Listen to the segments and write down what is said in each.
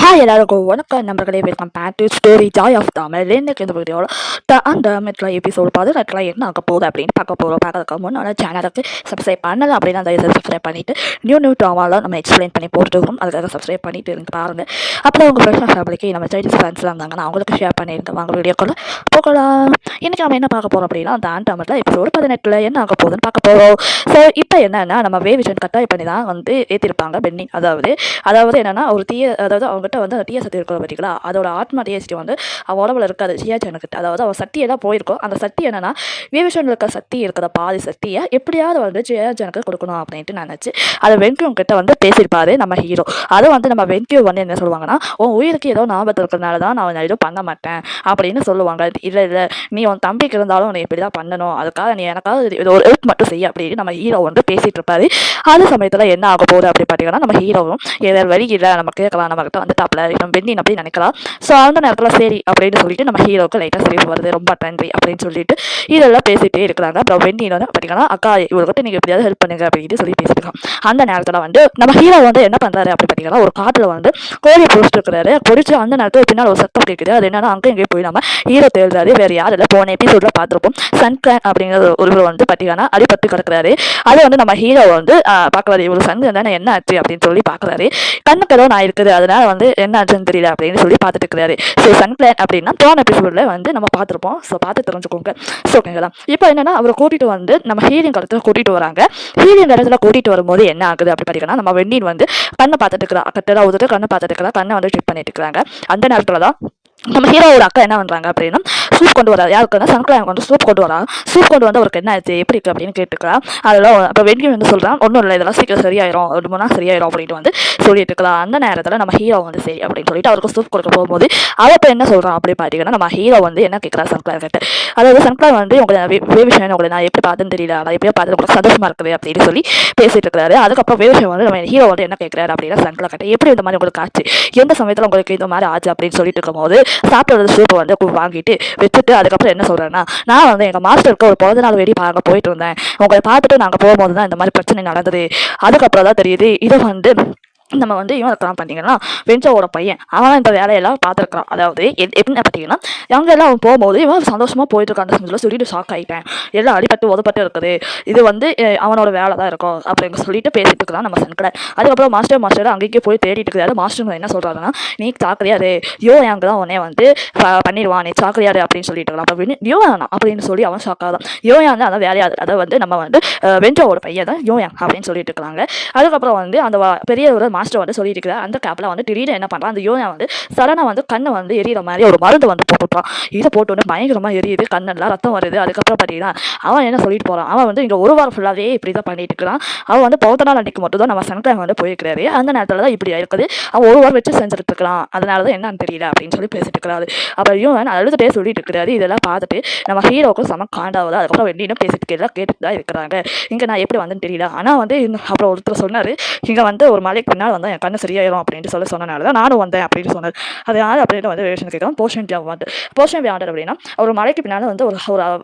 Hi எல்லாருக்கும் வணக்கம் நண்பர்களே, welcome back to story joy of Tamil. இன்னைக்கு இந்த வீடியோவில் அந்த மெட்ரோ எபிசோடு 18 என்ன ஆக போகுது அப்படின்னு பார்க்கறதுக்கு முன்னாடி சேனலுக்கு சப்ஸ்கிரைப் பண்ணல அப்படின்னா தயவுசெய்து சப்ஸ்கிரைப் பண்ணிவிட்டு நியூ ட்ராமாவில் நம்ம எக்ஸ்பிளைன் பண்ணி போட்டுருக்கோம். அதுக்காக சப்ஸ்கிரைப் பண்ணிட்டு இருந்து பாருங்கள். அப்புறம் உங்கள் ஃப்ரெண்ட்ஸ் ஃபேமிலிக்கு நம்ம சைனீஸ் ஃப்ரெண்ட்ஸ்லாம் இருந்தாங்கன்னா அவங்களுக்கு ஷேர் பண்ணியிருந்தோம். வாங்க வீடியோக்குள்ள போகலாம். இன்றைக்கி நம்ம என்ன பார்க்க போகிறோம் அப்படின்னா அந்த மெட்ரோ எபிசோடு 18 என்ன ஆக போகுதுன்னு பார்க்க போகிறோம். ஸோ இப்போ என்னென்னா நம்ம வேவிஷன் கட்டாய் பண்ணி தான் ஏற்றிருப்பாங்க பென்னி. அதாவது என்னென்னா ஒரு அவங்ககிட்ட அந்த டீய சக்தி இருக்கிற பார்த்தீங்களா, அதோட ஆத்மா டிஎஸ்டி அவன் உடம்புல இருக்காது சியாச்சனுக்கிட்ட. அதாவது அவன் சக்தியெல்லாம் போயிருக்கும். அந்த சக்தி என்னன்னா விவேஷனில் இருக்க சக்தி இருக்கிற பாதி சக்தியை எப்படியாவது சியாச்சனுக்கு கொடுக்கணும் அப்படின்ட்டு நினச்சி அதை வெங்கியூ கிட்ட பேசியிருப்பாரு நம்ம ஹீரோ. அது நம்ம வெங்கியூ என்ன சொல்லுவாங்கன்னா, உன் உயிருக்கு ஏதோ ஞாபகம் இருக்கிறதுனால தான் நான் எதுவும் பண்ண மாட்டேன் அப்படின்னு சொல்லுவாங்க. இல்லை நீ உன் தம்பிக்கு இருந்தாலும் உன்னை இப்படி தான் பண்ணணும், அதுக்காக நீ எனக்காக ஒரு ஹெல்ப் மட்டும் செய்ய அப்படின்னு நம்ம ஹீரோ பேசிட்டு இருப்பாரு. அது சமயத்தில் என்ன ஆக போகுது அப்படின்னு பார்த்தீங்கன்னா, நம்ம ஹீரோவும் ஏதாவது வழி இல்லை நம்ம கேட்கலாம், நம்மகிட்ட டாப்ல நம்ம பென்னி அப்படின்னு நினைக்கலாம். ஸோ அந்த நேரத்தில் சரி அப்படின்னு சொல்லிட்டு நம்ம ஹீரோக்கு லைட்டாக சிரிப்பு வருது, ரொம்ப நன்றி அப்படின்னு சொல்லிட்டு இதெல்லாம் பேசிட்டே இருக்கிறாங்க. அப்புறம் பென்னி பார்த்தீங்கன்னா, அக்கா இவர்கிட்ட நீங்கள் எப்படியாவது ஹெல்ப் பண்ணுங்க அப்படின்னு சொல்லி பேசியிருக்காங்க. அந்த நேரத்தில் நம்ம ஹீரோ என்ன பண்ணுறாரு அப்படின்னு பார்த்தீங்கன்னா, ஒரு காட்டில் கோழி பொறிச்சிட்டு இருக்கிறாரு. பொறிச்சு அந்த நேரத்தில் பின்னால் ஒரு சத்தம் கேட்குது. அது என்னன்னா அங்கே இங்கே போய் நம்ம ஹீரோ தேடுறாரு. வேறு யார் இல்லை, போன எபிசோட்ல பார்த்துருப்போம் சன்கிளான் அப்படிங்கிற ஒருவர் பார்த்தீங்கன்னா அடிபட்டு கிடக்குறாரு. அது நம்ம ஹீரோ பார்க்குறாரு. இவர் சங்கு தானே என்ன ஆச்சு அப்படின்னு சொல்லி பார்க்குறாரு. கண்ணுக்கு ஏதோ நான் இருக்குது, அதனால என்ன ஆச்சுன்னு தெரியல அப்படின்னு சொல்லி பார்த்துட்டு இருக்கிறாரு. ஸோ சன்கிளான் அப்படின்னா போன எபிசோட்ல நம்ம பார்த்துருப்போம். ஸோ பார்த்து தெரிஞ்சுக்கோங்க. ஸோ ஓகேங்களா, இப்போ என்னன்னா அவரை கூட்டிட்டு நம்ம ஹீலிங் இடத்துல கூட்டிட்டு வராங்க. ஹீலிங் இடத்துல கூட்டிட்டு வரும்போது என்ன ஆகுது அப்படி பார்த்தீங்கன்னா, நம்ம வெண்ணின் கண்ணை பார்த்துட்டு இருக்கிறா, கட்டடா ஊதுட்டு கண்ணை பார்த்துட்டு இருக்கிறா, கண்ணை ட்ரீட் பண்ணிட்டு இருக்கிறாங்க. அந்த நேரத்தில் தான் நம்ம ஹீரோவோட அக்கா என்ன பண்ணுறாங்க அப்படின்னா, சூப் கொண்டு வராது. யாருக்குன்னா சன்கிளான் சூப் கொண்டு வராங்க. சூப் கொண்டு அவருக்கு என்ன ஆச்சு எப்படி இருக்குது அப்படின்னு கேட்டுக்கலாம். அதெல்லாம் அப்போ வெண்கி சொல்கிறான், ஒன்றும் இல்லை, இதெல்லாம் சீக்கிரம் சரியாயிரும், 1 மணி நேரம் சரியாயிரும் அப்படின்ட்டு சொல்லிட்டு இருக்கலாம். அந்த நேரத்தில் நம்ம ஹீரோ சரி அப்படின்னு சொல்லிட்டு அவருக்கு சூப் கொடுக்க போகும்போது அவள் இப்போ என்ன சொல்கிறான் அப்படி பார்த்தீங்கன்னா, நம்ம ஹீரோ என்ன கேட்குறா சன்கிளான் கிட்ட. அதாவது சன்கிளான் உங்களை வேவிஷன் உங்களை நான் எப்படி பார்த்தேன்னு தெரியல, அதை எப்படியோ பார்த்து உங்களுக்கு சந்தோஷமா இருக்குது அப்படின்னு சொல்லி பேசிட்டு இருக்கிறாரு. அதுக்கப்புறம் வேவிஷன் நம்ம ஹீரோ என்ன கேட்குறாரு அப்படின்னா சன்கிளான் கிட்ட, எப்படி இந்த மாதிரி உங்களுக்கு ஆச்சு, எந்த சமயத்தில் உங்களுக்கு இந்த மாதிரி ஆச்சு அப்படின்னு சொல்லிட்டு இருக்கும்போது சாப்பிட்றது சூப்பை வாங்கிட்டு வச்சுட்டு அதுக்கப்புறம் என்ன சொல்கிறேன்னா, நான் எங்கள் மாஸ்டருக்கு ஒரு பிறந்த நாள் வெடி பார்க்க போயிட்டு இருந்தேன். உங்களை பார்த்துட்டு நாங்கள் போகும்போது தான் இந்த மாதிரி பிரச்சனை நடந்தது. அதுக்கப்புறம் தான் தெரியுது இதை நம்ம இவன் இருக்கலாம் பார்த்தீங்கன்னா வெஞ்சோட பையன், அவன் இந்த வேலையெல்லாம் பார்த்துருக்கான். அதாவது எப்படின்னு பார்த்தீங்கன்னா, அங்கெல்லாம் அவன் போகும்போது இவன் சந்தோஷமாக போயிட்டு இருக்கான்னு சொல்லிட்டு ஷாக் ஆகிட்டேன். எல்லாம் அடிப்பட்டு உதப்பட்டு இருக்குது, இது அவனோட வேலை தான் இருக்கும் அப்படின்னு சொல்லிட்டு பேசிட்டு இருக்கான் நம்ம சன்கிளான். அதுக்கப்புறம் மாஸ்டர் அங்கேயே போய் தேடிட்டு இருக்கிறாரு. மாஸ்டர் என்ன சொல்கிறாருன்னா, நீ சாக்கறியாரு, அங்கே தான் உடனே பண்ணிடுவான், நீ சாக்கறியாரு அப்படின்னு சொல்லிட்டு இருக்கலாம். அப்படின்னு யோயானா அப்படின்னு சொல்லி அவன் ஷாக் ஆகலாம். யோயான் அதான் வேலையாது, அதை நம்ம வெஞ்சோட பையன் தான் யோயான் அப்படின்னு சொல்லிட்டு இருக்காங்க. அதுக்கப்புறம் அந்த பெரிய ஒரு மாஸ்டர் சொல்லிட்டு இருக்கிற அந்த கேப்ல திடீர்னு என்ன பண்றான், அந்த யோயா சடனா கண்ணை எரியிற மாதிரி ஒரு மருந்து போட்டுட்டான். இதை போட்டு பயங்கரமா எரியுது, கண்ணெல்லாம் ரத்தம் வருது. அதுக்கப்புறம் பார்த்தீங்கன்னா அவன் என்ன சொல்லிட்டு போறான், அவன் இங்க ஒரு வாரம் ஃபுல்லாவே இப்படிதான் பண்ணிட்டு இருக்கிறான். அவன் பௌத்த நாள் அன்னைக்கு மட்டும் தான் நம்ம சன்கிளான் போயிருக்கிறாரு. அந்த நேரத்துல தான் இப்படி இருக்குது, அவன் ஒரு வாரம் வச்சு செஞ்சுட்டு இருக்கலாம், அதனாலதான் என்னன்னு தெரியல அப்படின்னு சொல்லி பேசிட்டு இருக்கிறாரு. அப்புறம் யோன் அழுதுட்டே சொல்லிட்டு இருக்கிறாரு. இதெல்லாம் பார்த்துட்டு நம்ம ஹீரோக்கும் செம காண்டாவது. அதுக்கப்புறம் வெண்டியும் பேசிட்டு எல்லாம் கேட்டுட்டு தான் இருக்கிறாங்க. இங்க நான் எப்படி வந்தேன்னு தெரியல, ஆனா அப்புறம் ஒருத்தர் சொன்னாரு, இங்க ஒரு மலைக்கு பின்னால் என் கண்ணு சரியாயிரும் அப்படின்ட்டு சொன்னனால தான் நானும் வந்தேன் அப்படின்னு சொன்னார். அது யார் அப்படின்னு வேஷன் கேட்கலாம். போஷன் வியாண்டர் அப்படின்னா ஒரு மலைக்கு பின்னால் ஒரு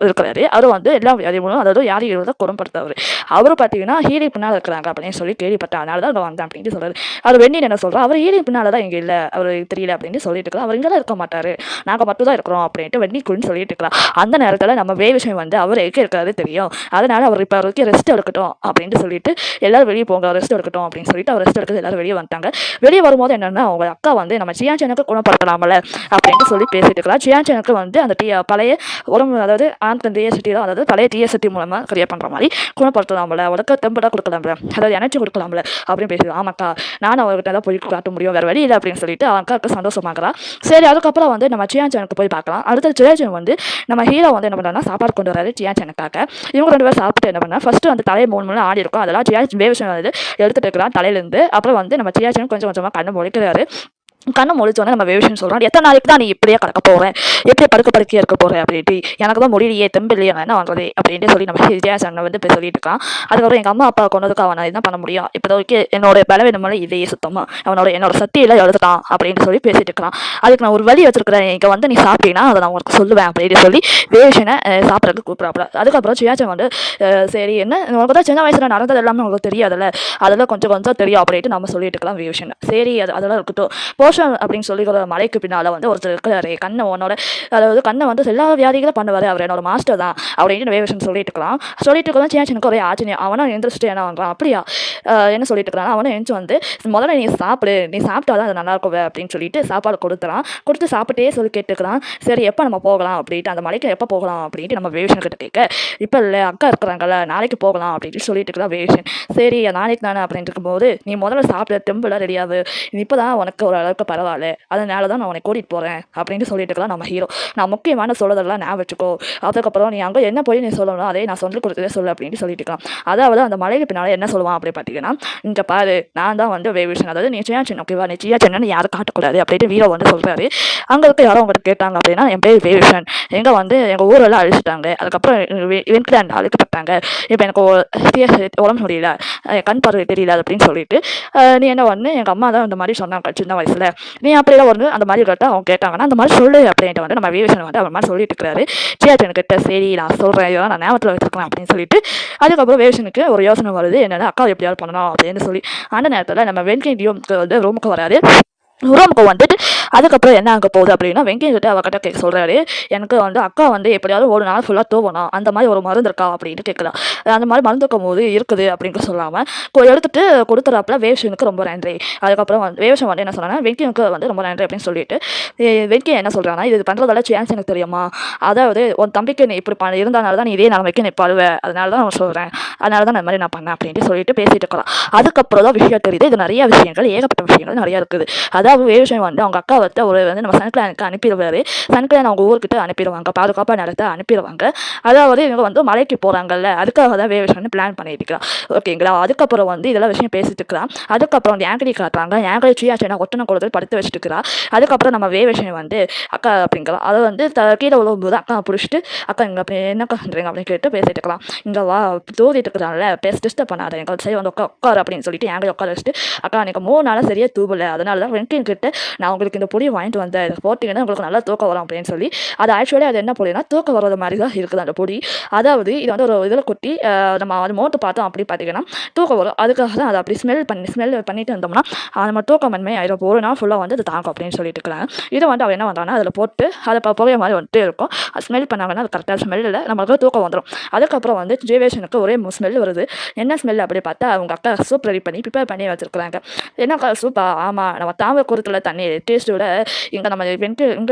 இருக்கிறாரு. அவர் எல்லா வியாதிகளும் அதாவது யாரையும் குணப்படுத்தவர். அவரு பார்த்தீங்கன்னா ஹீலிங் பின்னால் இருக்கிறாங்க அப்படின்னு சொல்லி கேள்விப்பட்டேன், அதனால தான் அங்கே வந்தேன் அப்படின்னு சொல்றாரு. அவர் வெண்ணின் என்ன சொல்கிறோம், அவர் ஹீலிங் பின்னால் தான் இங்கே இல்லை, அவர் தெரியல அப்படின்னு சொல்லிட்டு இருக்கலாம். அவர் இங்கெல்லாம் இருக்க மாட்டார், நாங்கள் மட்டும் தான் இருக்கிறோம் அப்படின்ட்டு வெண்ணி குன்னு சொல்லிட்டு இருக்கலாம். அந்த நேரத்தில் நம்ம வேவிஷன் அவர் எங்கே இருக்காரு தெரியும், அதனால அவர் இப்போ அவருக்கு ரெஸ்ட் எடுக்கட்டும் அப்படின்ட்டு சொல்லிட்டு எல்லாரும் வெளியே போங்க, ரெஸ்ட் எடுக்கட்டும் அப்படின்னு சொல்லிட்டு அவர் ரெஸ்ட் எடுக்கிறது எல்லாரும் வெளியே வந்துட்டாங்க. வெளியே வரும்போது என்னன்னா அவங்க அக்கா நம்ம சியான்சனுக்கு குணப்படுத்தலாமல அப்படின்ட்டு சொல்லி பேசிட்டு இருக்கலாம். சியான்சனுக்கு அந்த பழைய உடம்பு அதாவது டிஎஸ்டி அதாவது பழைய டிஎஸ்டி மூலமாக கிரியேட் பண்ணுற மாதிரி குணப்படுத்தலாமல, அவளுக்கு தெம்படாக கொடுக்கலாம்ல, அதாவது எனர்ஜி கொடுக்கலாம்ல அப்படின்னு பேசுது. ஆமாக்கா நானும் அவர்கிட்ட தான் போய் காட்ட முடியும், வேறு வழி இல்லை அப்படின்னு சொல்லிட்டு அவன் அக்காவுக்கு சந்தோஷமாகறா. சரி அதுக்கப்புறம் நம்ம சியான்சனுக்கு போய் பார்க்கலாம். அடுத்த சியான்சன் நம்ம ஹீரோ என்ன பண்ணுறாங்கன்னா சாப்பாடு கொண்டு வராரு சியான்சனுக்காக. இவங்க 2 பேரும் சாப்பிட்டு என்ன பண்ணா, ஃபர்ஸ்ட் தலையை 3 மணி ஆடி இருக்கும், அதெல்லாம் சியான்சன் வேவிஷன் எடுத்துட்டு இருக்கிறான் தலையிலேருந்து. அப்புறம் நம்ம சியாச்சனும் கொஞ்சம் கொஞ்சமாக கண்ணை முழிக்கிறாரு. கண்ணை முழிச்சோன்னே நம்ம வேவிஷன் சொல்கிறோம், எத்தனை நாளைக்கு தான் நீ இப்படியே கிடக்க போகிறேன், எப்படி படுக்கையாக இருக்க போகிறேன் அப்படின்ட்டு, எனக்கு தான் முடியலையே தெம்பில்லையே, நான் என்ன வாங்குறது அப்படின்ட்டு சொல்லி நம்ம ஜெயாசன் பேர் இருக்கான். அதுக்கப்புறம் எங்கள் அம்மா அப்பா கொண்டதுக்கு அவனை என்ன பண்ண முடியும், இப்போதைக்கு என்னோட பலவீனமான இதையே சுத்தமாக என்னோட சக்தியெல்லாம் எழுதுட்டான் அப்படின்னு சொல்லி பேசிட்டு இருக்கான். அதுக்கு நான் ஒரு வழி வச்சிருக்கிறேன், இங்கே நீ சாப்பிட்டீங்கன்னா அதை நான் உனக்கு சொல்லுவேன் அப்படின்னு சொல்லி வேவிஷனை சாப்பிட்றதுக்கு கூப்பிட்றாப்புல. அதுக்கப்புறம் ஜெயாசன் சரி என்ன உனக்கு தான் சின்ன வயசில் நடந்தது எல்லாமே உங்களுக்கு தெரியாதுல்ல, அதெல்லாம் கொஞ்சம் கொஞ்சம் தெரியும் அப்படின்ட்டு நம்ம சொல்லிட்டு இருக்கலாம் வேவிஷன். சரி அதெல்லாம் இருக்கட்டும், ரோஷன் அப்படின்னு சொல்லி ஒரு மலைக்கு பின்னால் வந்து ஒருத்தர் இருக்கிறாரு, கண்ணை உன்னோட அதாவது கண்ணை வந்து எல்லா வியாதிகளும் பண்ணுவார், அவர் என்னோட மாஸ்டர் தான் அப்படின்னு வேவேஷன் சொல்லிட்டு இருக்கலாம். சொல்லிட்டு இருக்கலாம் சேச்சனுக்கு ஒரே ஆச்சரியம். அவனும் எந்திரிச்சிட்டு என்ன பண்ணுறான், அப்படியா என்ன சொல்லிட்டு இருக்கிறான். அவனும் எழுந்து வந்து முதல்ல நீ சாப்பிடு, நீ சாப்பிட்டாதான் அது நல்லா இருக்கும் அப்படின்னு சொல்லிட்டு சாப்பாடு கொடுத்துறான். கொடுத்து சாப்பிட்டே சொல்லி கேட்டுக்கிறான். சரி எப்போ நம்ம போகலாம் அப்படின்ட்டு, அந்த மலைக்கு எப்போ போகலாம் அப்படின்ட்டு நம்ம வேவேஷன் கிட்ட கேட்க, இப்போ இல்லை அக்கா இருக்கிறாங்கல்ல நாளைக்கு போகலாம் அப்படின்ட்டு சொல்லிட்டு இருக்கிறான் வேவேஷன். சரி நாளைக்கு தானே அப்படின்ட்டு இருக்கும்போது நீ முதல்ல சாப்பிட தெம்புலாம் ரெடியாது, இப்போ தான் உனக்கு ஒரு அளவுக்கு பரவாயில்ல, அதனால தான் நான் உனக்கு கூட்டிகிட்டு போகிறேன் அப்படின்ட்டு சொல்லிட்டு இருக்கலாம் நம்ம ஹீரோ. நான் முக்கியமான சொல்றதெல்லாம் நான் வச்சுக்கோ, அதுக்கப்புறம் நீ அங்கே என்ன போய் நீ சொல்லணும் அதே நான் சொல்லி கொடுத்ததே சொல்லு அப்படின்ட்டு சொல்லிட்டு இருக்கலாம். அதாவது அந்த மலைக்கு பின்னால் என்ன சொல்லுவான் அப்படி பார்த்தீங்கன்னா, இங்கே பாரு நான் தான் வந்து வேவேஷன், அதாவது நீ சின்ன ஓகேவா, நீ சின்ன யாரும் காட்டக்கூடாது அப்படின்ட்டு வீரோ வந்து சொல்கிறாரு. அங்கே இருக்க யாரும் உங்கள்கிட்ட கேட்டாங்க அப்படின்னா என் பேர் வேவேஷன், எங்கே வந்து எங்கள் ஊரெல்லாம் அழிச்சிட்டாங்க, அதுக்கப்புறம் வெண்கிலாண்ட் அழிக்கப்பட்டாங்க, இப்போ எனக்கு உடம்பு முடியல, கண் பார்வை தெரியல அப்படின்னு சொல்லிட்டு நீ என்ன வந்து எங்கள் அம்மா தான் இந்த மாதிரி சொன்னாங்க சின்ன வயசில், நீ அப்படிலாம் வந்து அந்த மாதிரி கேட்டால் அவங்க கேட்டாங்கன்னா அந்த மாதிரி சொல்லு அப்படின்ட்டு வந்து நம்ம வேவேஷன் வந்து அவர் மாதிரி சொல்லிட்டு இருக்கிறாரு. கிட்ட சரி நான் சொல்கிறேன், இதெல்லாம் நான் ஞாபகத்தில் வச்சுருக்கலாம் அப்படின்னு சொல்லிட்டு அதுக்கப்புறம் வேவேஷனுக்கு ஒரு யோசனை வருது, என்னென்னா அக்கா எப்படியாவது பண்ணணும் அப்படின்னு சொல்லி. அந்த நேரத்தில் நம்ம வெண்கையும் வந்து ரூமுக்கு வராது. ரூமுக்கு வந்துட்டு அதுக்கப்புறம் என்ன ஆக போகுது அப்படின்னா, வெங்கையங்கிட்ட அவகிட்ட கேட்க சொல்கிறாரு, எனக்கு வந்து அக்கா வந்து எப்படியாவது ஒரு நாள் ஃபுல்லாக தூவணும், அந்த மாதிரி ஒரு மருந்து இருக்கா அப்படின்னு கேட்கலாம். அந்த மாதிரி மருந்து இருக்கும் போது இருக்குது அப்படின்னு சொல்லாமல் எடுத்துகிட்டு கொடுத்துறாப்புல வேவேஷனுக்கு ரொம்ப நன்றி. அதுக்கப்புறம் வந்து வேவேஷன் வந்து என்ன சொன்னாங்கன்னா வெங்கையனுக்கு வந்து ரொம்ப நன்றி அப்படின்னு சொல்லிட்டு வெங்கை என்ன சொல்கிறாங்கன்னா, இது பண்ணுறதால சான்ஸ் எனக்கு தெரியுமா, அதாவது உன் தம்பிக்கு நீ இப்படி இருந்தனால தான் நீ இதே நிலைமைக்கு நீ பழுவேன், அதனால தான் நான் சொல்கிறேன், அதனால தான் இந்த மாதிரி நான் பண்ணேன் அப்படின்ட்டு சொல்லிட்டு பேசிட்டு இருக்கலாம். அதுக்கப்புறம் தான் விஷயம் தெரியுது, இது நிறைய விஷயங்கள் ஏகப்பட்ட விஷயங்கள் நிறையா இருக்குது. அதாவது வேவேஷன் வந்து அவங்க அக்கா வந்து ஒரு வந்து நம்ம சன்கிளானுக்கு அனுப்பிடுவாரு, சன்கிளான் அவங்க ஊர்கிட்ட அனுப்பிடுவாங்க, பாதுகாப்பாக நடத்த அனுப்பிடுவாங்க. அதாவது இவங்க வந்து மலைக்கு போகிறாங்கல்ல, அதுக்காக தான் வேவேஷன் பிளான் பண்ணிட்டு இருக்கிறான் ஓகேங்களா. அதுக்கப்புறம் வந்து இதெல்லாம் விஷயம் பேசிட்டு இருக்கிறான். அதுக்கப்புறம் வந்து ஆங்கடி காட்டுறாங்க, ஆங்கடி சியாச்சனை ஒட்டனை கொடுத்து படுத்து வச்சுட்டு இருக்கிறா. அதுக்கப்புறம் நம்ம வேவேஷன் வந்து அக்கா அப்படிங்கிறோம், அதை வந்து கீழே விழும்போது அக்கா பிடிச்சிட்டு அக்கா இங்கே அப்படி என்ன பண்ணுறீங்க அப்படின்னு கேட்டு பேசிட்டு இருக்கலாம். இங்கே வா தூதிட்டு இருக்கிறான்ல, பேச டிஸ்டர்ப் பண்ணாத, எங்கள் சரி வந்து உட்கார் அப்படின்னு சொல்லிட்டு ஆங்கடி உட்கார வச்சுட்டு, அக்கா எனக்கு 3 நாளாக சரியாக தூவலை, அதனால தான் வெங்கின் கிட்ட நான் உங்களுக்கு இந்த பொடியை வாங்கிட்டு வந்தேன், இதை போட்டிங்கன்னா உங்களுக்கு நல்லா தூக்கம் வரும் அப்படின்னு சொல்லி. அது ஆக்சுவலி அது என்ன பொடினா தூக்கம் வர்றது மாதிரி தான் இருக்குது அந்த பொடி. அதாவது இது வந்து ஒரு இதில் கொட்டி நம்ம அது மோட்டு பார்த்தோம் அப்படி பார்த்தீங்கன்னா தூக்கம் வரும். அதுக்காக தான் அதை அப்படி ஸ்மெல் பண்ணிட்டு இருந்தோம்னா நம்ம தூக்கமன்மை ஆயிரம் ஒரு நாள் ஃபுல்லாக வந்து அது தாங்கும் அப்படின்னு சொல்லிட்டு இருக்கிறாங்க. இதை வந்து அவன் என்ன பண்ணுறாங்கன்னா அதில் போட்டு அதை புகைய மாதிரி வந்துட்டு இருக்கும். ஸ்மெல் பண்ணாங்கன்னா அது கரெக்டாக ஸ்மெல்லில் நம்மளுக்கு தூக்கம் வந்துடும். அதுக்கப்புறம் வந்து ஜேவேஷனுக்கு ஒரே ஸ்மெல் வருது. என்ன ஸ்மெல் அப்படி பார்த்தா அவங்க அக்கா சூப் ரெடி பண்ணி ப்ரிப்பேர் பண்ணி வச்சுருக்குறாங்க. என்ன சூப்பா, ஆமாம் நம்ம தாமரை குருத்தில் தண்ணி டேஸ்ட்டோட இங்கே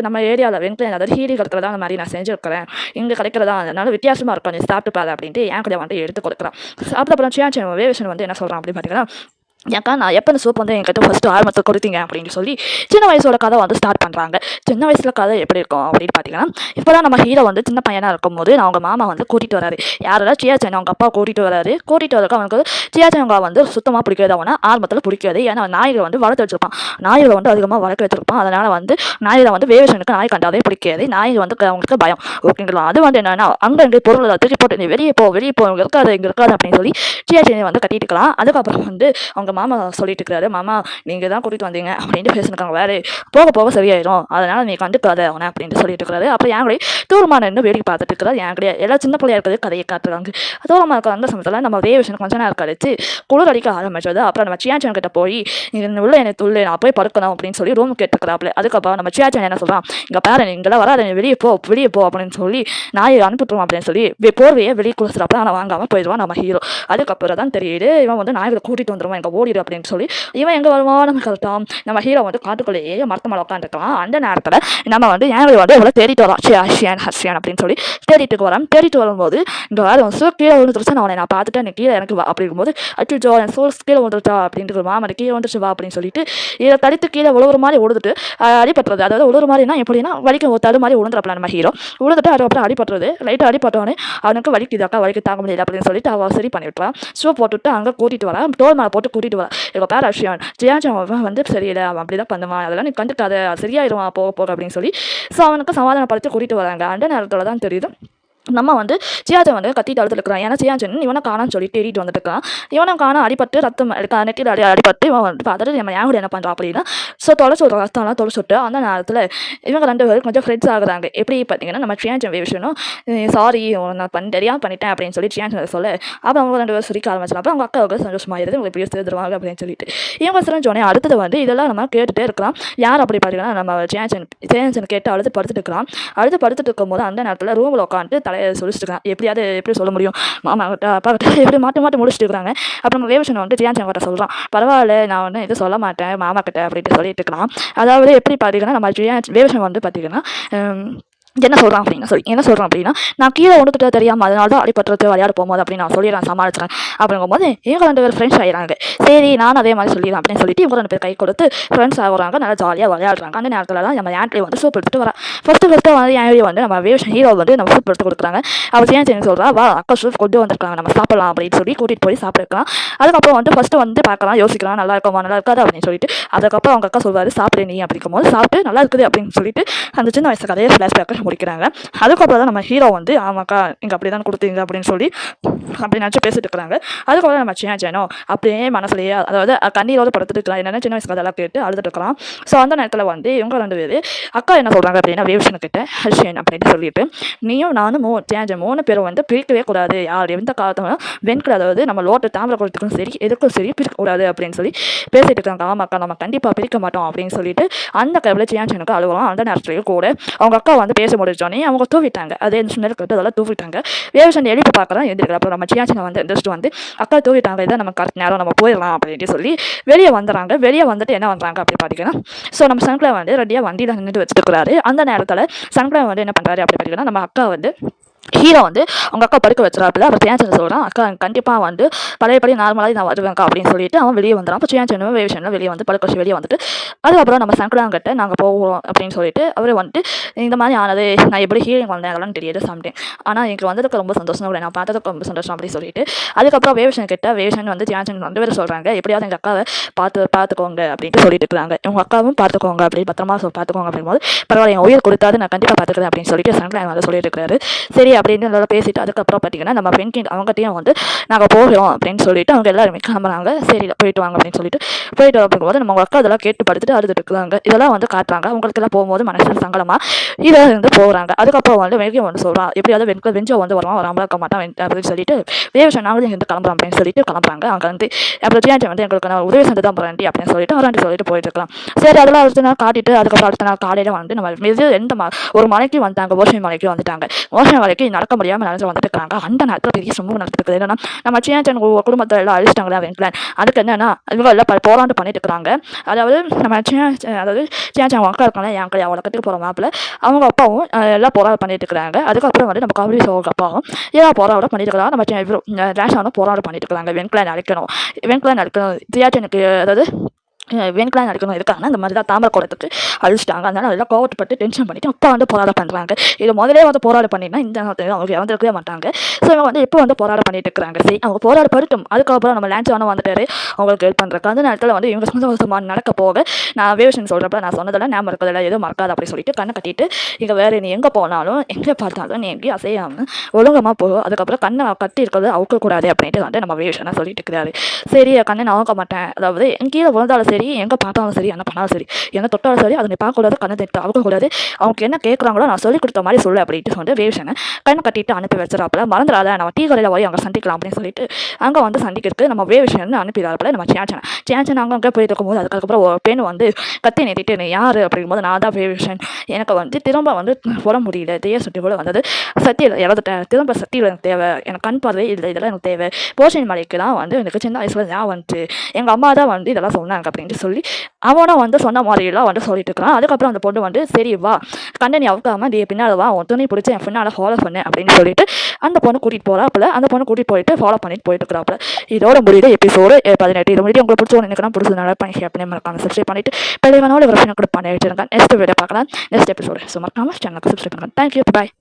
நம்ம ஏரியாவில் வெங்காயம் அதாவது ஹீரி கடத்தில் தான் அந்த மாதிரி நான் செஞ்சுருக்கிறேன், இங்கே கிடைக்கிறதா, அதனால வித்தியாசமாக இருக்கும், நீ சாப்பிட்டு பாரு அப்படின்ட்டு என் கூட வந்து எடுத்து கொடுக்குறான். அப்புறம் சியாச்சன் வேவேஷன் வந்து என்ன சொல்கிறான் அப்படின்னு பார்த்தீங்கன்னா, ஏக்கா நான் எப்போ இந்த சூப் வந்து என்கிட்ட ஃபஸ்ட்டு ஆரம்பத்தில் கொடுத்தீங்க அப்படின்னு சொல்லி சின்ன வயசோட கதை வந்து ஸ்டார்ட் பண்ணுறாங்க. சின்ன வயசில் கதை எப்படி இருக்கும் அப்படின்னு பார்த்தீங்கன்னா, இப்போ தான் நம்ம ஹீரோ வந்து சின்ன பையனாக இருக்கும்போது அவங்க மாமா வந்து கூட்டிகிட்டு வராரு, யாரெல்லாம் சியாச்சன் அவங்க அப்பா கூட்டிகிட்டு வரக்கு அவனுக்கு சியாச்சன் அவங்க வந்து சுத்தமாக பிடிக்காது. அவனை ஆரம்பத்தில் பிடிக்காது, ஏன்னா நாய்களை வந்து வளர்த்து வச்சிருப்பான், நாய்களை வந்து அதிகமாக வளர்க்க வச்சிருப்பான். அதனால் வந்து நாய்களை வந்து வேவேஷனுக்கு நாய் கண்டாலே பிடிக்காது, நாய் வந்து அவங்களுக்கு பயம் ஓகேங்களா. அது வந்து என்னன்னா அங்கே இங்கே பொருள் தூக்கி போட்டு நீ வெளியே போ இங்கே இருக்காது அப்படின்னு சொல்லி சியாச்சனை வந்து கட்டிட்டுக்கலாம். அதுக்கப்புறம் வந்து அவங்க மாமா சொல்லிட்டு இருக்கிறாரு, மாமா நீங்கள் தான் கூட்டிகிட்டு வந்தீங்க அப்படின்ட்டு பேசினுக்காங்க, வேறு போக போக சரியாயிடும், அதனால் நீ கண்டுக்காத அவனை அப்படின்ட்டு சொல்லிட்டு இருக்கிறாரு. அப்புறம் என் கூட தூரமாக நின்று வேடிக்கை பார்த்துட்டு இருக்கிறாரு. என் கூட எல்லாம் சின்ன பிள்ளையா இருக்கிறது கதையை காட்டுறாங்க. தூரமாக இருக்கிற அந்த சமயத்தில் நம்ம வேவேஷன் கொஞ்ச நேரம் கழிச்சு குளிர் அடிக்க ஆரம்பிச்சது. அப்புறம் நம்ம சியாச்சன் கிட்ட போய் இங்கே உள்ள என்னை துள்ளு நான் போய் படுக்கணும் அப்படின்னு சொல்லி ரூம் கேட்டுக்கிறாப்புல. அதுக்கப்புறம் நம்ம சியாச்சன் என்ன சொல்கிறான், இங்கே பாரு நீங்களாம் வராது, நீ வெளியே போ அப்படின்னு சொல்லி நாயை அனுப்பிட்டுருவோம் அப்படின்னு சொல்லி போர்வையை வெளியே குளிச்சுறாப்புல. ஆனால் வாங்காமல் போயிடுவான் நம்ம ஹீரோ. அதுக்கப்புறம் தான் தெரியுது இவன் வந்து நாய்களை கூட்டிகிட்டு வந்துடுவான், எங்கள் ஓடிடு அப்படின்னு சொல்லி. இவன் எங்கே வருவான் நம்ம கரெக்டாக நம்ம ஹீரோ வந்து காட்டுக்குள்ளேயே மரத்த மேலே உட்காந்துருக்கலாம். அந்த நேரத்தில் நம்ம வந்து ஏன் வந்து இவ்வளோ தேடிட்டு வரோம், ஹர்ஷியான் அப்படின்னு சொல்லி தேடிட்டு வரும்போது இந்த வேறு வந்து கீழே விழுந்துருச்சு. நான் பார்த்துட்டு எனக்கு கீழே எனக்கு வா அப்படிங்கும்போது அச்சுச்சோ என் சோல்ஸ் கீழே விழுந்துருச்சா அப்படின்ட்டு மாமா கீழே வந்துருச்சு வா அப்படின்னு சொல்லிட்டு இதை தடுத்து கீழே உழுவுற மாதிரி விழுந்துட்டு அடிபட்டுறது. அதாவது உழுவுற மாதிரினா எப்படின்னா வலிக்கு தடு மாதிரி விழுந்துறப்பல நம்ம ஹீரோ விழுந்துட்டு அதுக்கப்புறம் அடிபட்டுறது. லைட்டாக அடிபட்டோன்னே அவனுக்கு வலிக்குதாக்கா வலிக்கு தாங்க முடியல அப்படின்னு சொல்லிட்டு அவள் சரி பண்ணி விட்டுறான். ஷூ போட்டுவிட்டு அங்கே கூட்டிகிட்டு வரேன், தோல் மேலே போட்டு கூட்டிகிட்டு வரேன். எங்கள் பேர் அஷ்யான் ஜியாஜான் வந்து சரியில்லை, அவன் அப்படி தான் பண்ணுவான், அதெல்லாம் நீ கண்டுக்காத சரியாயிடுவான் போக அப்படின்னு சொல்லி ஸோ அவனுக்கு சமாதானப்படுத்தி கூட்டிகிட்டு வராங்க. அந்த நேரத்தில் தான் தெரியுது நம்ம வந்து சியாஜன் வந்து கத்திட்டு அழுதுருக்கான். ஏன்னா சியாஜன் இவனை காணான்னு சொல்லி தேடிட்டு வந்துட்டு இருக்கான். இவனை காண அடிபட்டு ரத்தம் நெட்டியில் அடிபட்டு இவன் வந்து பார்த்துட்டு நம்ம யாரும் என்ன பண்ணுறான் அப்படின்னா தொலைச்சு விட்ற ரத்தம்லாம் தொலைச்சுட்டு அந்த நேரத்தில் இவங்க 2 பேரும் கொஞ்சம் ஃப்ரெண்ட்ஸ் ஆகுறாங்க. எப்படி பார்த்தீங்கன்னா நம்ம சியாஜன் விஷயம் சாரி நான் தெரியாமல் பண்ணிட்டேன் அப்படின்னு சொல்லி சியாஜன் சொல்ல அப்போ அவங்க 2 பேரும் சிரிக்க ஆரம்பிச்சிடும். அப்போ அவங்க அக்காவுக்கு சந்தோஷமாயிருது, உங்களுக்கு இப்படியே சேர்ந்துருவாங்க அப்படின்னு சொல்லிட்டு இவங்க சிரிஞ்சோடனே அடுத்தது வந்து இதெல்லாம் நம்ம கேட்டுகிட்டே இருக்கலாம். யார் அப்படி பார்த்தீங்கன்னா நம்ம சியாஜன் கேட்டு அழுது படுத்துட்டு இருக்கலாம். அழுது படுத்துட்டு இருக்கும்போது அந்த நேரத்தில் ரூமில் உட்காந்துட்டு சொல்லிட்டு இருக்கான். எப்படி சொல்ல முடியும், மாமா கிட்ட அப்பா கிட்ட எப்படி மாட்டி முடிச்சுட்டு இருக்காங்க. அப்புறம் வேவசன் வந்து சியாஜன் கிட்ட சொல்கிறான், பரவாயில்ல நான் வந்து இது சொல்ல மாட்டேன் மாமா கிட்ட அப்படின்ட்டு சொல்லிட்டு இருக்கலாம். அதாவது எப்படி பார்த்தீங்கன்னா நம்ம வேவசன் வந்து பார்த்தீங்கன்னா என்ன சொல்கிறான் அப்படின்னா நான் கீழே ஒன்றுக்கிட்ட தெரியாமல் அதனால தான் அடிபட்டுறது விளையாட போகும்போது அப்படின்னு நான் சொல்லிடுறேன், சமாளிச்சுறேன். அப்படிங்கும்போது இவங்க 2 பேர் ஃப்ரெண்ட்ஸ் ஆகிறாங்க. சரி நான் அதே மாதிரி சொல்லிடுறேன் அப்படின்னு சொல்லிட்டு இவங்க 2 பேர் கை கொடுத்து ஃப்ரெண்ட்ஸ் ஆகுறாங்க, நல்லா ஜாலியாக விளையாடுறாங்க. அந்த நேரத்தில் தான் நம்ம ஆண்ட்ரி வந்து சூப் எடுத்துட்டு வரா. ஃபஸ்ட்டு வந்து ஆண்ட்ரி வந்து நம்ம வேவசன் ஹீரோ வந்து நம்ம சூப் எடுத்து கொடுக்குறாங்க. அவர் ஏன் சொல்கிறா, வா அக்கா சூப் கொண்டு வந்திருக்காங்க நம்ம சாப்பிடலாம் அப்படின்னு சொல்லி கூட்டிகிட்டு போய் சாப்பிட்டுருக்கலாம். அதுக்கப்புறம் வந்து ஃபஸ்ட்டு வந்து பார்க்கலாம், யோசிக்கலாம் நல்லா இருக்குமா நல்லா இருக்காது அப்படின்னு சொல்லிட்டு அதுக்கப்புறம் அவங்க அக்கா சொல்வார் சாப்பிடு நீ அப்படிங்கும்போது சாப்பிட்டு நல்லா இருக்குது அப்படின்னு சொல்லிட்டு அந்த சின்ன வயசு கதையை ஃப்ளாஷ்பேக்கை முடிக்கிறாங்க. அதுக்கப்புறம் தான் நம்ம ஹீரோ வந்து ஆமாக்கா நீங்கள் அப்படி தான் கொடுத்தீங்க அப்படின்னு சொல்லி அப்படி நினச்சி பேசிட்டு இருக்கிறாங்க. அதுக்கப்புறம் நம்ம சியாஜனோ அப்படியே மனசுலையே அதாவது கண்ணீரோடு படுத்துட்டு இருக்கலாம். என்னென்ன சின்ன வயசு கதையெல்லாம் கேட்டு அழுதுட்டு இருக்கலாம். ஸோ அந்த நேரத்தில் வந்து இவங்க 2 பேர் அக்கா என்ன சொல்கிறாங்க அப்படின்னா வேவசன் கிட்ட ஹர்ஷன் அப்படின்னு சொல்லிட்டு நீயும் நானும் சியாஜன் 3 பேரும் வந்து பிரிக்கவே கூடாது, யார் எந்த காலத்தும் வெண்கல அதாவது நம்ம லோட்டு தாமிர குளத்துக்கும் சரி எதுக்கும் சரி பிரிக்கக்கூடாது அப்படின்னு சொல்லி பேசிட்டு இருக்காங்க. ஆமாக்கா நம்ம கண்டிப்பாக பிரிக்க மாட்டோம் அப்படின்னு சொல்லிட்டு அந்த கையில் சியாஜனுக்கு அழுவலாம். அந்த நேரத்துலையும் கூட அவங்க அக்கா வந்து பேச முடிச்சோன்னே அவங்க தூவிட்டாங்க. அதே ஸ்மெல் கட்டு அதெல்லாம் தூவிட்டாங்க. வேவசன் எழுப்பி பார்க்குறான் எந்திரிக்கல. அப்புறம் நம்ம சியாஜனை வந்து எந்திரிச்சிட்டு வந்து அக்கா தூவிட்டாங்க, இதை நம்ம கரெக்ட் நேரம் நம்ம போயிடலாம் அப்படின்ட்டு சொல்லி வெளியே வந்துடுறாங்க. வெளியே வந்துட்டு என்ன பண்ணுறாங்க அப்படி பார்த்தீங்கன்னா ஸோ நம்ம சன்கிளர் வந்து ரெடியாக வண்டியில் நின்றுட்டு வச்சுட்டு இருக்கிறாரு. அந்த நேரத்தில் சன்கிளர் வந்து என்ன பண்ணுறாரு அப்படி பார்த்தீங்கன்னா நம்ம அக்கா வந்து ஹீரோ வந்து அவங்க அக்கா படுக்க வச்சுறாப்புல. அப்புறம் சியாஜன் சொல்கிறான் அக்கா கண்டிப்பாக வந்து பழையபடி நார்மலாக நான் வருவேங்க்கா அப்படின்னு சொல்லிட்டு அவன் வெளியே வந்துடும். அப்போ சியாஜனும் வேவசனும் வெளியே வந்து படுக்க வச்சு வெளியே வந்துட்டு அதுக்கப்புறம் நம்ம சங்கடாங்கிட்ட நாங்கள் போகிறோம் அப்படின்னு சொல்லிட்டு அவரே வந்துட்டு இந்த மாதிரி ஆனது நான் எப்படி ஹீலிங் வந்தேன் அதெல்லாம் தெரியாது சம்டைம், ஆனால் எனக்கு வந்ததுக்கு ரொம்ப சந்தோஷம், நான் பார்த்ததுக்கு ரொம்ப சந்தோஷம் அப்படின்னு சொல்லிட்டு அதுக்கப்புறம் வேவசன் வந்து சியாஜன் 2 பேரும் சொல்கிறாங்க எப்படியாவது எங்கள் அக்காவை பார்த்துக்கோங்க அப்படின்ட்டு சொல்லிட்டு இருக்கிறாங்க. உங்கள் அக்காவும் பார்த்துக்கோங்க அப்படின்னு பத்திரமா பார்த்துக்கோங்க அப்படிங்கும்போது பரவாயில்ல என் உயிர் கொடுத்தாது நான் கண்டிப்பாக பார்த்துக்கிறேன் அப்படின்னு சொல்லிட்டு சங்கடா வந்து சொல்லிட்டு இருக்கிறாரு. சரி அப்படின்னு நல்லா பேசிட்டு அதுக்கப்புறம் பார்த்தீங்கன்னா நம்ம ஃப்ரெண்ட் அவங்ககிட்டையும் வந்து நாங்கள் போகிறோம் அப்படின்னு சொல்லிட்டு அவங்க எல்லாருமே கிளம்புறாங்க. சரி போயிட்டு வாங்க அப்படின்னு சொல்லிட்டு போயிட்டு அப்படிங்கும்போது நம்ம அக்கா அதெல்லாம் கேட்டு படுத்துட்டு அழுதுட்டு இருக்காங்க. இதெல்லாம் வந்து காட்டுறாங்க. அவங்களுக்கெல்லாம் போகும்போது மனசு சங்கடமாக இதை வந்து போகிறாங்க. அதுக்கப்புறம் வந்து வெங்கியம் வந்து சொல்கிறான் எப்படியாவது வெஞ்சோ வந்து வருவான் வராமல் இருக்க மாட்டான் அப்படின்னு சொல்லிட்டு வேவசன் நாங்களும் இருந்து கிளம்புறோம் அப்படின்னு சொல்லிட்டு கிளம்புறாங்க. அங்கே வந்து அப்புறம் சியாஜன் வந்து எங்களுக்கு நான் உதவி செஞ்சு தான் போகிறேன் அப்படின்னு சொல்லிட்டு அவராண்டி சொல்லிட்டு போயிட்டு இருக்கலாம். சரி அதெல்லாம் அடுத்த நாள் காட்டிட்டு அதுக்கப்புறம் அடுத்த நாள் காலையில் வந்து நம்ம எந்த ஒரு மலைக்கு வந்தாங்க, ஓஷன் மலைக்கு வந்துட்டாங்க. ஓஷன் மலைக்கு நடக்க முடியாமல் நடந்து வந்துட்டு இருக்காங்க. அந்த நேரத்தில் பெரிய சம்பவம் நடந்துருக்குது. என்னன்னா நம்ம சியாஜன் குடும்பத்தை எல்லாம் அழிச்சிட்டாங்களா வெங்கலன், அதுக்கு என்னன்னா இவங்க எல்லாம் போராண்டு பண்ணிட்டு இருக்கிறாங்க. அதாவது நம்ம சியாஜன் அக்கா இருக்காங்க என் அக்கா அவளை கட்டிட்டு போகிற மாப்பிள்ள அவங்க அப்பாவும் எல்லாம் போராட்டம் பண்ணிட்டு இருக்கிறாங்க. அதுக்கப்புறம் வந்து நம்ம காவிரி சோக அப்பாவும் எல்லாம் போராட்டம் பண்ணிட்டு இருக்கிறாங்க. நம்ம ரேஷானும் போராட்டம் பண்ணிட்டு இருக்கிறாங்க. வெங்கலன் அழிக்கணும் சியாஜனுக்கு அதாவது வெண்கலாம் நடக்கணும் இருக்காங்க. இந்த மாதிரி தான் தாமரை குளத்துக்கு அழிச்சிட்டாங்க. அதனால அதெல்லாம் கோவப்பட்டு டென்ஷன் பண்ணிட்டு அப்பா வந்து போராட்டம் பண்ணுறாங்க. இது முதலே வந்து போராட்டம் பண்ணினா இந்த அவங்க இறந்துருக்கவே மாட்டாங்க. ஸோ இவங்க வந்து இப்போ வந்து போராட்டம் பண்ணிட்டு இருக்கிறாங்க. சரி அவங்க போராடப்பட்டும் அதுக்கப்புறம் நம்ம லான்ச்சானும் வந்துட்டாரு அவங்களுக்கு ஹெல்ப் பண்ணுறாங்க. அந்த நேரத்தில் வந்து இவங்க சந்தோஷமாக நடக்க போக நான் வேவசன் சொல்கிறப்ப நான் சொன்னதெல்லாம் ஞாபகம் இருக்கிறதெல்லாம் எதுவும் மறக்காது அப்படி சொல்லிட்டு கண்ணை கட்டிட்டு இங்கே வேறு நீ எங்கே போனாலும் எங்கே பார்த்தாலும் நீ எங்கேயும் அசையாமல் ஒழுங்கமாக போகும், அதுக்கப்புறம் கண்ணை கட்டி இருக்கிறது அவுக்கக்கூடாது அப்படின்ட்டு வந்து நம்ம வேவசனாக சொல்லிட்டு இருக்கிறாரு. சரி கண்ணை நான் அவுக்க மாட்டேன், அதாவது கீழே விழுந்தாலும் சரி எங்கே பார்த்தாலும் சரி என்ன பண்ணாலும் சரி என்ன தொட்டாலும் சரி அதை நீ பார்க்கக்கூடாது, கண்ணை திட்டு அவுக்கக்கூடாது, அவங்க என்ன கேட்குறாங்களோ நான் சொல்லிக் கொடுத்த மாதிரி சொல்லு அப்படின்ட்டு வந்து வேவசனை கண்ணை கட்டிட்டு அனுப்பி வச்சிடாப்புல. மறந்துடாத நம்ம டீ கடையில் போய் அங்கே சந்திக்கலாம் அப்படின்னு சொல்லிட்டு அங்கே வந்து சந்திக்கிறதுக்கு நம்ம வேவசன் அனுப்பிடாப்புல. நம்ம சேச்சன் அங்கே போயிட்டு இருக்கும்போது அதுக்கப்புறம் ஒரு பெண் வந்து கத்தி நிறுத்திட்டு நீ யார் அப்படிங்கும்போது நான் தான் வேவசன், எனக்கு வந்து திரும்ப வந்து போட முடியல, தேய சுட்டி கூட வந்தது சத்தியில் இறந்துட்டேன், திரும்ப சத்தியில் எனக்கு தேவை, எனக்கு கண் பார்வை இல்லை, இதெல்லாம் எனக்கு தேவை, போஷன் மலைக்கு தான் வந்து எனக்கு சின்ன வயசுல ஞாபகம் வந்துட்டு எங்கள் அம்மா தான் வந்து இதெல்லாம் சொன்னாங்க அப்படின்ட்டு சொல்லி அவனும் வந்து சொன்ன மாதிரிலாம் வந்து சொல்லிட்டு இருக்கிறான். அதுக்கப்புறம் அந்த பொண்ணு வந்து சரி வா கண்ணை நீ அவுக்காம நீ பின்னால் வா உன் துணி பிடிச்சி என் பின்னால் ஃபாலோ பண்ணு அப்படின்னு சொல்லிட்டு அந்த பொண்ணு கூட்டிகிட்டு போகிறாப்புல. அந்த பொண்ணு கூட்டிகிட்டு போயிட்டு ஃபாலோ பண்ணிட்டு போயிட்டு இருக்கிறாப்புல. இதோட முடியுது எபிசோடு 18. இது முடியும் உங்களுக்கு பிடிச்ச எனக்கு பிடிச்சது நல்லா பண்ணி ஷேர் பண்ணி மறக்காம சப்ஸ்கிரைப் பண்ணிட்டு பெரியவனோட ஒரு கூட பண்ணி வச்சிருக்கேன். நெக்ஸ்ட் வீடியோ பார்க்கலாம், நெக்ஸ்ட் எபிசோடு. ஸோ மறக்காம சேனலுக்கு சப்ஸ்கிரைப் பண்ணுங்க. தேங்க்யூ, பாய்.